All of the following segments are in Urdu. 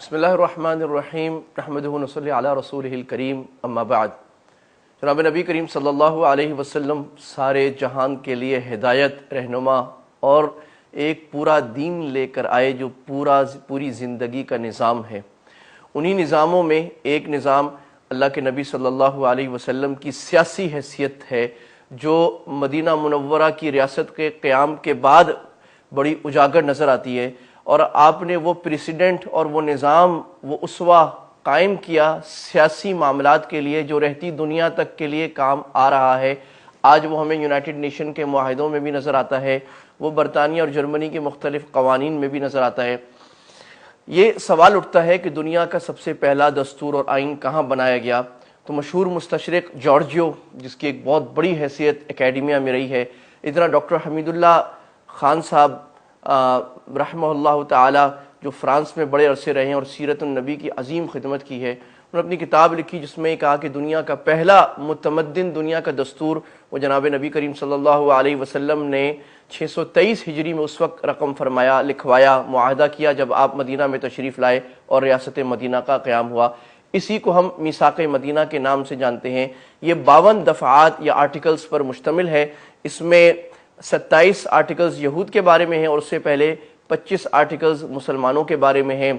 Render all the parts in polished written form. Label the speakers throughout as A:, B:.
A: بسم اللہ الرحمن الرحیم نحمدہ ونصلی علی رسولہ الکریم اما بعد۔ جناب نبی کریم صلی اللہ علیہ وسلم سارے جہان کے لیے ہدایت، رہنما اور ایک پورا دین لے کر آئے جو پوری زندگی کا نظام ہے۔ انہی نظاموں میں ایک نظام اللہ کے نبی صلی اللہ علیہ وسلم کی سیاسی حیثیت ہے جو مدینہ منورہ کی ریاست کے قیام کے بعد بڑی اجاگر نظر آتی ہے، اور آپ نے وہ پریسیڈنٹ اور وہ نظام، وہ اسوہ قائم کیا سیاسی معاملات کے لیے جو رہتی دنیا تک کے لیے کام آ رہا ہے۔ آج وہ ہمیں یونائٹڈ نیشن کے معاہدوں میں بھی نظر آتا ہے، وہ برطانیہ اور جرمنی کے مختلف قوانین میں بھی نظر آتا ہے۔ یہ سوال اٹھتا ہے کہ دنیا کا سب سے پہلا دستور اور آئین کہاں بنایا گیا؟ تو مشہور مستشرق جارجیو، جس کی ایک بہت بڑی حیثیت اکیڈمیا میں رہی ہے، ادھر ڈاکٹر حمید اللہ خان صاحب رحمہ اللہ تعالی، جو فرانس میں بڑے عرصے رہے ہیں اور سیرت النبی کی عظیم خدمت کی ہے، انہوں نے اپنی کتاب لکھی جس میں کہا کہ دنیا کا پہلا متمدن دنیا کا دستور وہ جناب نبی کریم صلی اللہ علیہ وسلم نے 623 ہجری میں اس وقت رقم فرمایا، لکھوایا، معاہدہ کیا جب آپ مدینہ میں تشریف لائے اور ریاست مدینہ کا قیام ہوا۔ اسی کو ہم میثاق مدینہ کے نام سے جانتے ہیں۔ یہ 52 دفعات یا آرٹیکلز پر مشتمل ہے۔ اس میں 27 آرٹیکلز یہود کے بارے میں ہیں اور اس سے پہلے 25 آرٹیکلز مسلمانوں کے بارے میں ہیں،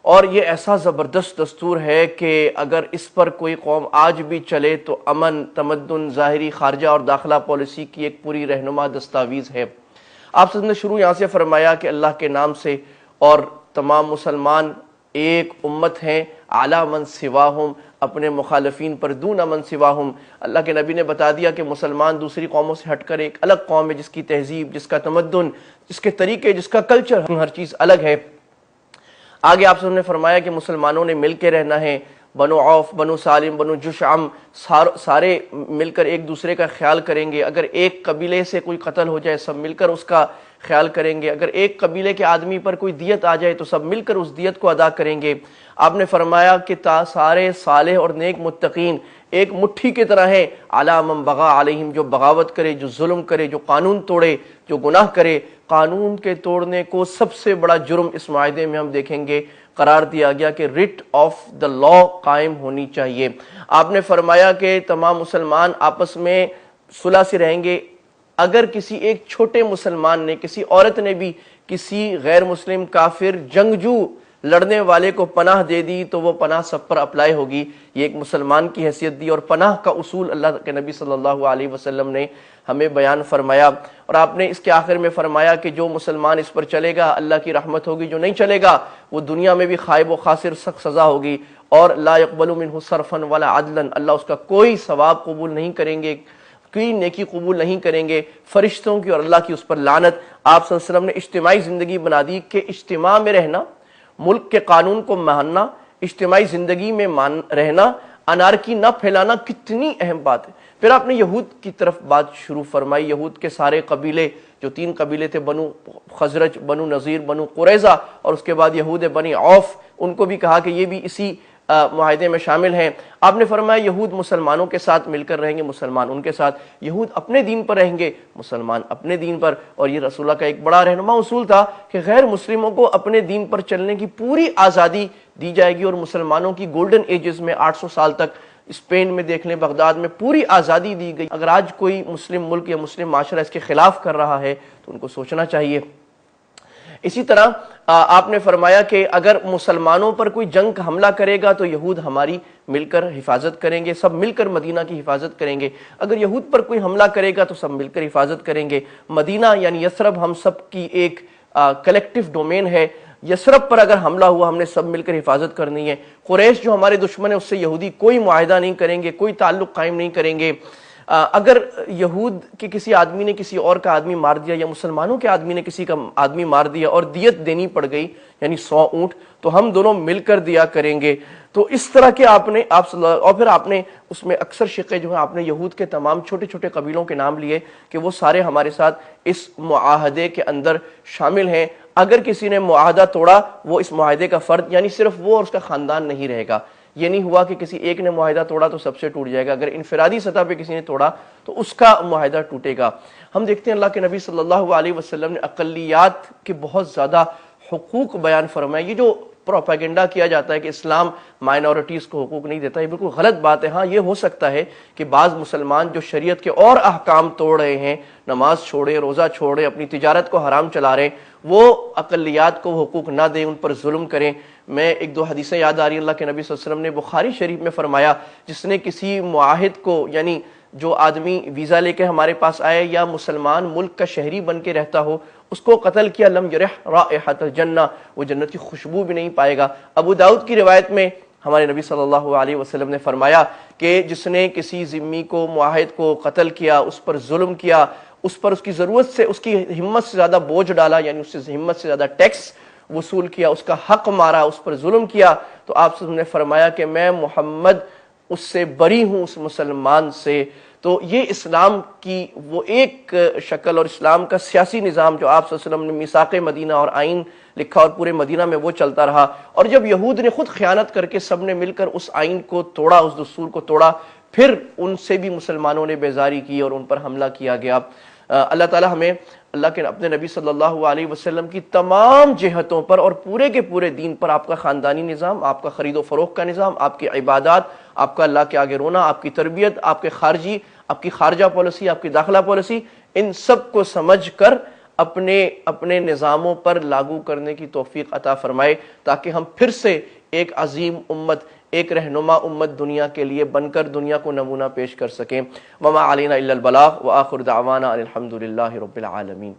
A: اور یہ ایسا زبردست دستور ہے کہ اگر اس پر کوئی قوم آج بھی چلے تو امن، تمدن، ظاہری، خارجہ اور داخلہ پالیسی کی ایک پوری رہنما دستاویز ہے۔ آپ نے شروع یہاں سے فرمایا کہ اللہ کے نام سے، اور تمام مسلمان ایک امت ہیں، اعلیٰ من سواہم، اپنے مخالفین پر دون من سواہم۔ اللہ کے نبی نے بتا دیا کہ مسلمان دوسری قوموں سے ہٹ کر ایک الگ قوم ہے جس کی تہذیب، جس کا تمدن، جس کے طریقے، جس کا کلچر، ہر چیز الگ ہے۔ آگے آپ نے فرمایا کہ مسلمانوں نے مل کے رہنا ہے، بنو عوف، بنو سالم، بنو جشعم، سارے مل کر ایک دوسرے کا خیال کریں گے۔ اگر ایک قبیلے سے کوئی قتل ہو جائے سب مل کر اس کا خیال کریں گے، اگر ایک قبیلے کے آدمی پر کوئی دیت آ جائے تو سب مل کر اس دیت کو ادا کریں گے۔ آپ نے فرمایا کہ سارے صالح اور نیک متقین ایک مٹھی کی طرح ہیں، علی من بغی علیہم، جو بغاوت کرے، جو ظلم کرے، جو قانون توڑے، جو گناہ کرے۔ قانون کے توڑنے کو سب سے بڑا جرم اس معاہدے میں ہم دیکھیں گے قرار دیا گیا کہ ریٹ آف دا لا قائم ہونی چاہیے۔ آپ نے فرمایا کہ تمام مسلمان آپس میں صلح سے رہیں گے۔ اگر کسی ایک چھوٹے مسلمان نے، کسی عورت نے بھی کسی غیر مسلم کافر جنگجو لڑنے والے کو پناہ دے دی تو وہ پناہ سب پر اپلائی ہوگی۔ یہ ایک مسلمان کی حیثیت دی، اور پناہ کا اصول اللہ کے نبی صلی اللہ علیہ وسلم نے ہمیں بیان فرمایا، اور آپ نے اس کے آخر میں فرمایا کہ جو مسلمان اس پر چلے گا اللہ کی رحمت ہوگی، جو نہیں چلے گا وہ دنیا میں بھی خائب و خاسر، سخت سزا ہوگی، اور لا يقبل منہ صرفا ولا عدلا، اللہ اس کا کوئی ثواب قبول نہیں کریں گے، کوئی نیکی قبول نہیں کریں گے، فرشتوں کی اور اللہ کی اس پر لعنت۔ آپ صلی اللہ علیہ وسلم نے اجتماعی زندگی بنا دی کہ اجتماع میں رہنا، ملک کے قانون کو ماننا، اجتماعی زندگی میں رہنا، انارکی نہ پھیلانا، کتنی اہم بات ہے۔ پھر آپ نے یہود کی طرف بات شروع فرمائی۔ یہود کے سارے قبیلے، جو 3 قبیلے تھے، بنو خزرج، بنو نذیر، بنو قریظہ، اور اس کے بعد یہود بنی عوف، ان کو بھی کہا کہ یہ بھی اسی معاہدے میں شامل ہیں۔ آپ نے فرمایا یہود مسلمانوں کے ساتھ مل کر رہیں گے، مسلمان ان کے ساتھ، یہود اپنے دین پر رہیں گے، مسلمان اپنے دین پر۔ اور یہ رسول اللہ کا ایک بڑا رہنما اصول تھا کہ غیر مسلموں کو اپنے دین پر چلنے کی پوری آزادی دی جائے گی، اور مسلمانوں کی گولڈن ایجز میں 800 سال تک اسپین میں دیکھ لیں، بغداد میں پوری آزادی دی گئی۔ اگر آج کوئی مسلم ملک یا مسلم معاشرہ اس کے خلاف کر رہا ہے تو ان کو سوچنا چاہیے۔ اسی طرح آپ نے فرمایا کہ اگر مسلمانوں پر کوئی جنگ کا حملہ کرے گا تو یہود ہماری مل کر حفاظت کریں گے، سب مل کر مدینہ کی حفاظت کریں گے۔ اگر یہود پر کوئی حملہ کرے گا تو سب مل کر حفاظت کریں گے۔ مدینہ یعنی یثرب ہم سب کی ایک کلیکٹیو ڈومین ہے۔ یثرب پر اگر حملہ ہوا ہم نے سب مل کر حفاظت کرنی ہے۔ قریش جو ہمارے دشمن ہیں اس سے یہودی کوئی معاہدہ نہیں کریں گے، کوئی تعلق قائم نہیں کریں گے۔ اگر یہود کے کسی آدمی نے کسی اور کا آدمی مار دیا، یا مسلمانوں کے آدمی نے کسی کا آدمی مار دیا اور دیت دینی پڑ گئی، یعنی 100 اونٹ، تو ہم دونوں مل کر دیا کریں گے۔ تو اس طرح کے اور پھر آپ نے اس میں اکثر شقے جو ہیں آپ نے یہود کے تمام چھوٹے چھوٹے قبیلوں کے نام لیے کہ وہ سارے ہمارے ساتھ اس معاہدے کے اندر شامل ہیں۔ اگر کسی نے معاہدہ توڑا وہ اس معاہدے کا فرد، یعنی صرف وہ اور اس کا خاندان نہیں رہے گا۔ یہ نہیں ہوا کہ کسی ایک نے معاہدہ توڑا تو سب سے ٹوٹ جائے گا، اگر انفرادی سطح پہ کسی نے توڑا تو اس کا معاہدہ ٹوٹے گا۔ ہم دیکھتے ہیں اللہ کے نبی صلی اللہ علیہ وسلم نے اقلیات کے بہت زیادہ حقوق بیان فرمائے۔ یہ جو پروپیگنڈا کیا جاتا ہے کہ اسلام مائنورٹیز کو حقوق نہیں دیتا، یہ بالکل غلط بات ہے۔ ہاں یہ ہو سکتا ہے کہ بعض مسلمان جو شریعت کے اور احکام توڑ رہے ہیں، نماز چھوڑے، روزہ چھوڑے، اپنی تجارت کو حرام چلا رہے ہیں، وہ اقلیات کو حقوق نہ دیں، ان پر ظلم کریں۔ میں ایک دو حدیثیں یاد آ رہی ہیں، اللہ کے نبی صلی اللہ علیہ وسلم نے بخاری شریف میں فرمایا، جس نے کسی معاہد کو، یعنی جو آدمی ویزا لے کے ہمارے پاس آئے یا مسلمان ملک کا شہری بن کے رہتا ہو، اس کو قتل کیا، لم یرح رائحۃ الجنہ، وہ جنت کی خوشبو بھی نہیں پائے گا۔ ابو داؤد کی روایت میں ہمارے نبی صلی اللہ علیہ وسلم نے فرمایا کہ جس نے کسی ذمی کو، معاہد کو قتل کیا، اس پر ظلم کیا، اس پر اس کی ضرورت سے، اس کی ہمت سے زیادہ بوجھ ڈالا، یعنی اس سے ہمت سے زیادہ ٹیکس وصول کیا، اس کا حق مارا، اس پر ظلم کیا، تو آپ سے نے فرمایا کہ میں محمد اس سے بری ہوں، اس مسلمان سے۔ تو یہ اسلام کی وہ ایک شکل اور اسلام کا سیاسی نظام جو آپ صلی اللہ علیہ وسلم نے میثاق مدینہ اور آئین لکھا اور پورے مدینہ میں وہ چلتا رہا، اور جب یہود نے خود خیانت کر کے سب نے مل کر اس آئین کو توڑا، اس دستور کو توڑا، پھر ان سے بھی مسلمانوں نے بیزاری کی اور ان پر حملہ کیا گیا۔ اللہ تعالی ہمیں اللہ کے اپنے نبی صلی اللہ علیہ وسلم کی تمام جہتوں پر اور پورے کے پورے دین پر، آپ کا خاندانی نظام، آپ کا خرید و فروخت کا نظام، آپ کی عبادات، آپ کا اللہ کے آگے رونا، آپ کی تربیت، آپ کے آپ کی خارجہ پالیسی، آپ کی داخلہ پالیسی، ان سب کو سمجھ کر اپنے نظاموں پر لاگو کرنے کی توفیق عطا فرمائے، تاکہ ہم پھر سے ایک عظیم امت، ایک رہنما امت دنیا کے لیے بن کر دنیا کو نمونہ پیش کر سکیں۔ وما علینا الا البلاغ وآخر دعوانا الحمد للہ رب العالمین۔